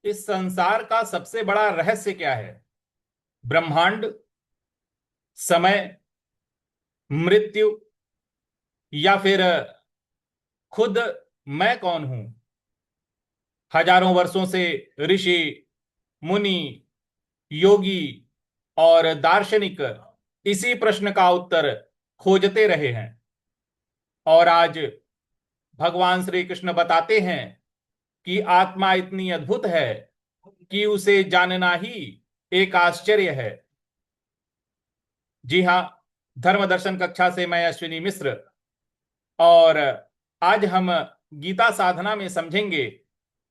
इस संसार का सबसे बड़ा रहस्य क्या है? ब्रह्मांड, समय, मृत्यु, या फिर खुद मैं कौन हूं? हजारों वर्षों से ऋषि, मुनि, योगी और दार्शनिक इसी प्रश्न का उत्तर खोजते रहे हैं। और आज भगवान श्री कृष्ण बताते हैं कि आत्मा इतनी अद्भुत है कि उसे जानना ही एक आश्चर्य है। जी हाँ, धर्म दर्शन कक्षा से मैं अश्विनी मिश्र। और आज हम गीता साधना में समझेंगे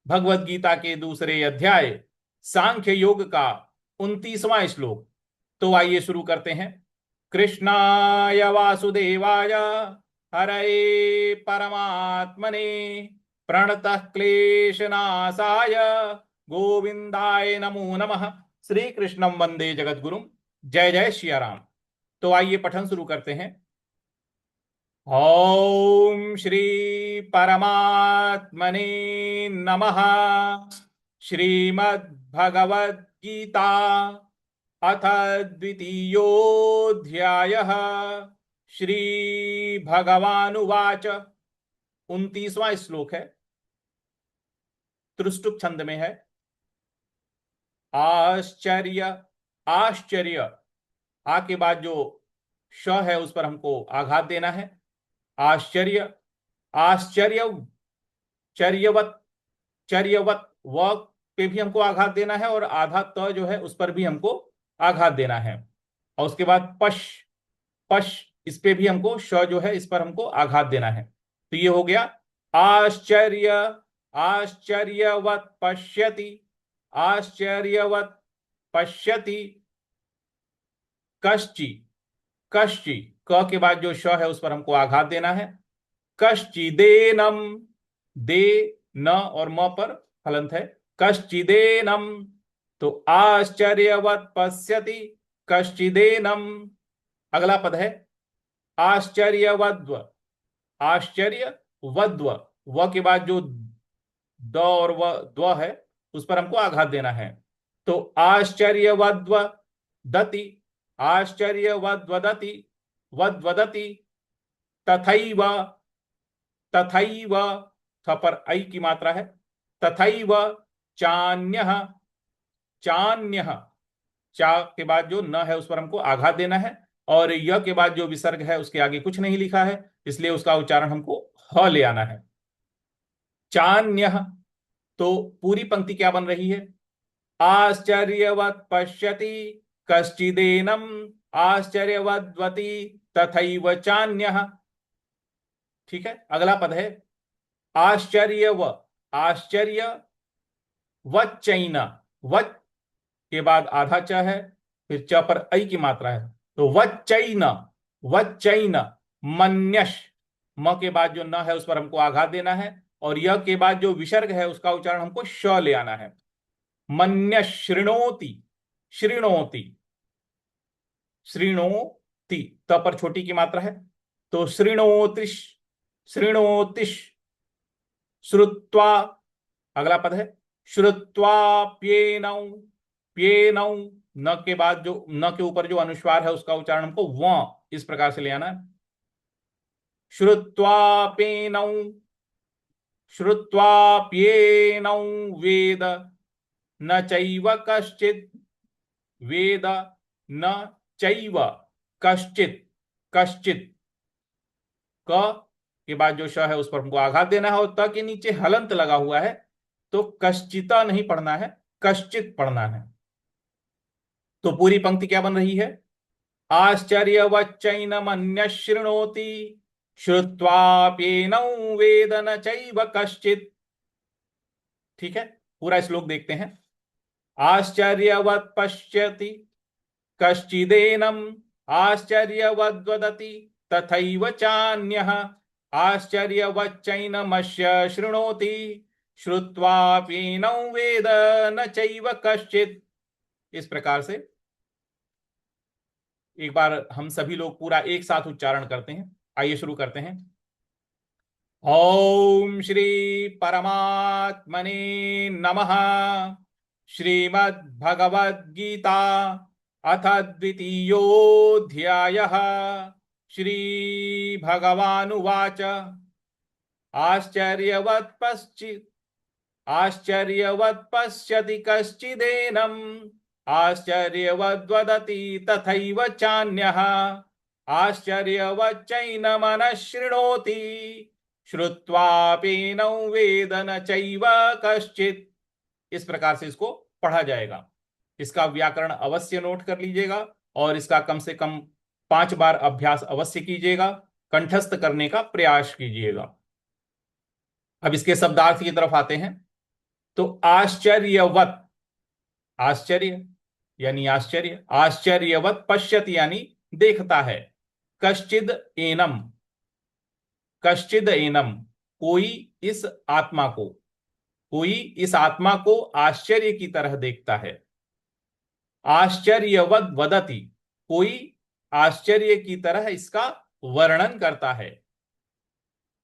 भगवत गीता के दूसरे अध्याय सांख्य योग का 29वां श्लोक। तो आइए शुरू करते हैं। कृष्णाय वासुदेवाय हरये परमात्मने प्रणतः क्लेशनाशाय गोविंदाय नमो नमः। श्री कृष्णं वंदे जगद्गुरुं। जय जय सिया राम। तो आइए पठन शुरू करते हैं। ओम श्री परमात्मने नमः। श्रीमद् भगवद गीता अथ द्वितीयोऽध्यायः। श्री भगवानुवाच। 29वां श्लोक है, त्रुष्टुप छंद में है। आश्चर्य, आश्चर्य, आ के बाद जो श है उस पर हमको आघात देना है। आश्चर्य, आश्चर्य, चर्यवत, चर्यवत व पे भी हमको आघात देना है, और आधा त जो है उस पर भी हमको आघात देना है। और उसके बाद पश, पश, इस पे भी हमको श जो है इस पर हमको आघात देना है। तो ये हो गया आश्चर्य, आश्चर्यवत पश्यति, आश्चर्यवत पश्यति कश्चि, कश्चि, क के बाद जो श है उस पर हमको आघात देना है। कश्चिदेनम, दे, न और म पर हलंत है। कश्चिदेनम, तो आश्चर्यवत पश्यति कश्चिदेनम। अगला पद है आश्चर्यवद्व, आश्चर्य वद्व, व के बाद जो द और व द्व है उस पर हमको आघात देना है। तो आश्चर्यवद्व दति, आश्चर्यवद्वदति, वद्वदति तथैव, तथैव, थ पर ऐ की मात्रा है। तथैव चान्यः, चान्यः, चा के बाद जो न है उस पर हमको आघात देना है, और य के बाद जो विसर्ग है उसके आगे कुछ नहीं लिखा है, इसलिए उसका उच्चारण हमको ह ले आना है। चान्यः, तो पूरी पंक्ति क्या बन रही है? आश्चर्यवत पश्यति कश्चिदेनम आश्चर्यवद्वति तथैव चान्यः। ठीक है, अगला पद है आश्चर्य व, आश्चर्य वच्चैन, वच के बाद आधा च है, फिर च पर ऐ की मात्रा है, तो वच्चैन, वच्चैन मन्यश, म के बाद जो न है उस पर हमको आघात देना है, और य के बाद जो विसर्ग है उसका उच्चारण हमको श ले आना है। मन्यश शृणोति, शृणोति, शृणोति, त पर छोटी की मात्रा है, तो शृणोतिश, शृणोतिश श्रुत्वा। अगला पद है श्रुत्वाप्येनौ, प्येनौ, न के बाद जो न के ऊपर जो अनुस्वार है उसका उच्चारण हमको व इस प्रकार से ले आना है। श्रुत्वापेनौ, श्रुत्वाप्येनौ वेद न चैव कश्चित्, वेद न चैव कश्चित्, कश्चित्, क के बाद जो श है उस पर हमको आघात देना है, और त के नीचे हलंत लगा हुआ है, तो कश्चिता नहीं पढ़ना है, कश्चित पढ़ना है। तो पूरी पंक्ति क्या बन रही है? आश्चर्यवच्चैनमन्यः शृणोति श्रुत्वाप्येनौ वेद न चैव कश्चित्। ठीक है, पूरा श्लोक देखते हैं। आश्चर्यवत् पश्यति कश्चिदेनम आश्चर्यवद्वदति तथैव चान्यः आश्चर्यवच्चैनमस्य शृणोति श्रुत्वाप्येनौ वेद न चैव कश्चित्। इस प्रकार से एक बार हम सभी लोग पूरा एक साथ उच्चारण करते हैं। आइए शुरू करते हैं। ओम श्री परमात्मने नमः। श्रीमद् भगवद गीता अथ द्वितीयोऽध्यायः। श्री भगवानुवाच आश्चर्यवत् पश्यति कश्चिदेनम् आश्चर्यवद्वदति तथैव चान्यः आश्चर्यवच्चैनमनः शृणोति श्रुत्वापीनौ वेद न चैव कश्चित्। इस प्रकार से इसको पढ़ा जाएगा। इसका व्याकरण अवश्य नोट कर लीजिएगा और इसका कम से कम 5 बार अभ्यास अवश्य कीजिएगा, कंठस्थ करने का प्रयास कीजिएगा। अब इसके शब्दार्थ की तरफ आते हैं। तो आश्चर्यवत, आश्चर्य यानी आश्चर्य, आश्चर्यवत पश्यति यानी देखता है, कश्चिद एनम, कश्चिद एनम कोई इस आत्मा को, कोई इस आत्मा को आश्चर्य की तरह देखता है। आश्चर्यवद वदति कोई आश्चर्य की तरह इसका वर्णन करता है।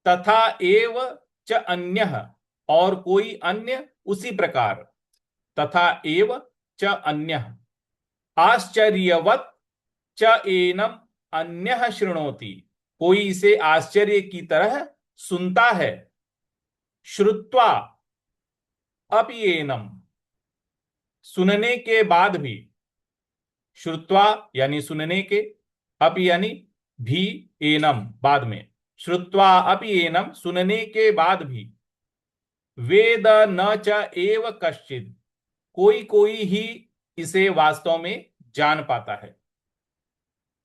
तथा एव च अन्यः और कोई अन्य उसी प्रकार। तथा एव च अन्यः आश्चर्यवत् च एनम अन्यः शृणोति कोई इसे आश्चर्य की तरह सुनता है। श्रुत्वा अपि एनम सुनने के बाद भी, श्रुत्वा यानी सुनने के, अपि यानी भी, एनम बाद में, श्रुत्वा अपि एनम सुनने के बाद भी, वेद न च एव कश्चित् कोई कोई ही इसे वास्तव में जान पाता है।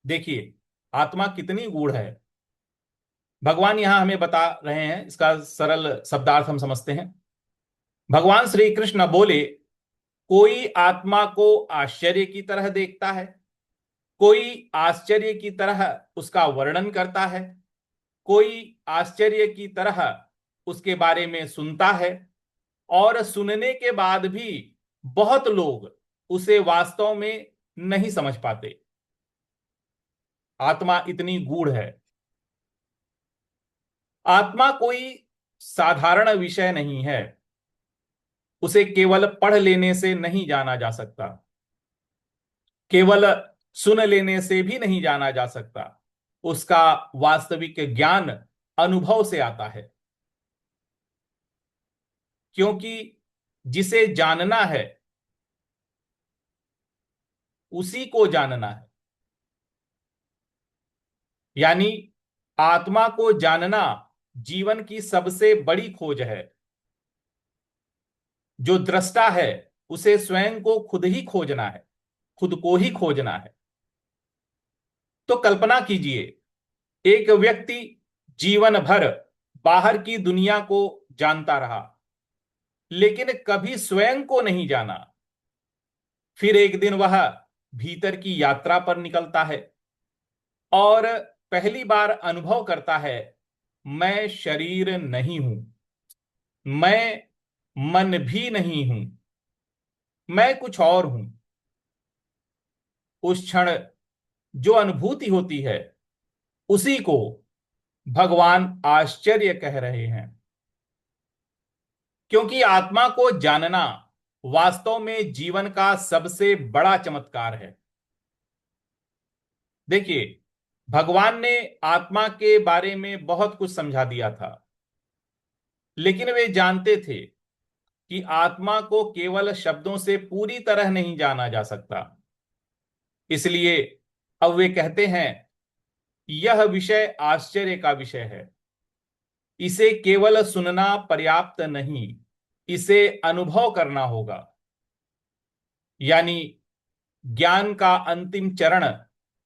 देखिए आत्मा कितनी गूढ़ है, भगवान यहां हमें बता रहे हैं। इसका सरल शब्दार्थ हम समझते हैं। भगवान श्री कृष्ण बोले कोई आत्मा को आश्चर्य की तरह देखता है, कोई आश्चर्य की तरह उसका वर्णन करता है, कोई आश्चर्य की तरह उसके बारे में सुनता है, और सुनने के बाद भी बहुत लोग उसे वास्तव में नहीं समझ पाते। आत्मा इतनी गूढ़ है। आत्मा कोई साधारण विषय नहीं है, उसे केवल पढ़ लेने से नहीं जाना जा सकता, केवल सुन लेने से भी नहीं जाना जा सकता। उसका वास्तविक ज्ञान अनुभव से आता है, क्योंकि जिसे जानना है उसी को जानना है। यानी आत्मा को जानना जीवन की सबसे बड़ी खोज है। जो दृष्टा है उसे स्वयं को खुद ही खोजना है, खुद को ही खोजना है। तो कल्पना कीजिए, एक व्यक्ति जीवन भर बाहर की दुनिया को जानता रहा लेकिन कभी स्वयं को नहीं जाना। फिर एक दिन वह भीतर की यात्रा पर निकलता है और पहली बार अनुभव करता है, मैं शरीर नहीं हूं, मैं मन भी नहीं हूं, मैं कुछ और हूं। उस क्षण जो अनुभूति होती है उसी को भगवान आश्चर्य कह रहे हैं, क्योंकि आत्मा को जानना वास्तव में जीवन का सबसे बड़ा चमत्कार है। देखिए भगवान ने आत्मा के बारे में बहुत कुछ समझा दिया था, लेकिन वे जानते थे कि आत्मा को केवल शब्दों से पूरी तरह नहीं जाना जा सकता। इसलिए अब वे कहते हैं यह विषय आश्चर्य का विषय है, इसे केवल सुनना पर्याप्त नहीं, इसे अनुभव करना होगा। यानी ज्ञान का अंतिम चरण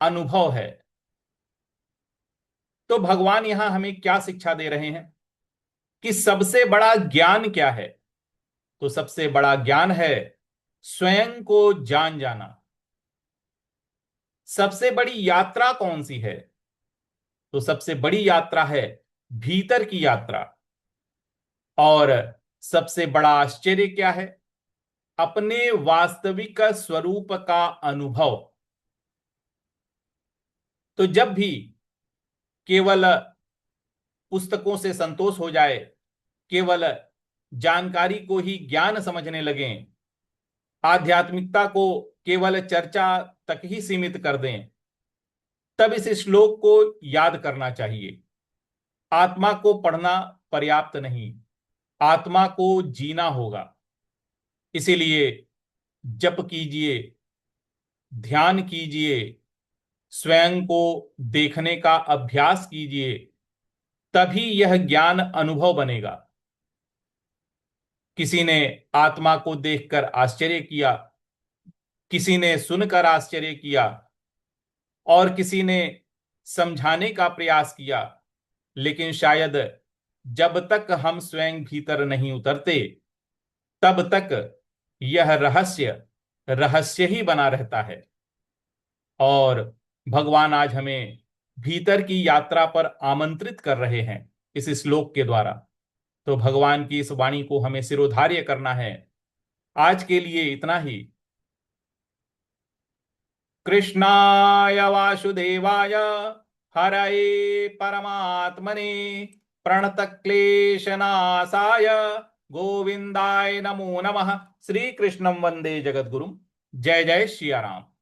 अनुभव है। तो भगवान यहां हमें क्या शिक्षा दे रहे हैं कि सबसे बड़ा ज्ञान क्या है? तो सबसे बड़ा ज्ञान है स्वयं को जान जाना। सबसे बड़ी यात्रा कौन सी है? तो सबसे बड़ी यात्रा है भीतर की यात्रा। और सबसे बड़ा आश्चर्य क्या है? अपने वास्तविक स्वरूप का अनुभव। तो जब भी केवल पुस्तकों से संतोष हो जाए, केवल जानकारी को ही ज्ञान समझने लगें, आध्यात्मिकता को केवल चर्चा तक ही सीमित कर दें, तब इस श्लोक को याद करना चाहिए। आत्मा को पढ़ना पर्याप्त नहीं, आत्मा को जीना होगा। इसीलिए जप कीजिए, ध्यान कीजिए, स्वयं को देखने का अभ्यास कीजिए, तभी यह ज्ञान अनुभव बनेगा। किसी ने आत्मा को देखकर आश्चर्य किया, किसी ने सुनकर आश्चर्य किया, और किसी ने समझाने का प्रयास किया, लेकिन शायद जब तक हम स्वयं भीतर नहीं उतरते, तब तक यह रहस्य रहस्य ही बना रहता है। और भगवान आज हमें भीतर की यात्रा पर आमंत्रित कर रहे हैं इस श्लोक के द्वारा। तो भगवान की इस वाणी को हमें सिरोधार्य करना है। आज के लिए इतना ही। कृष्णाय वासुदेवाय हरये परमात्मने प्रणतक्लेशनाशाय गोविंदाय नमो नमः। श्री कृष्णं वंदे जगद्गुरुं। जय जय श्री राम।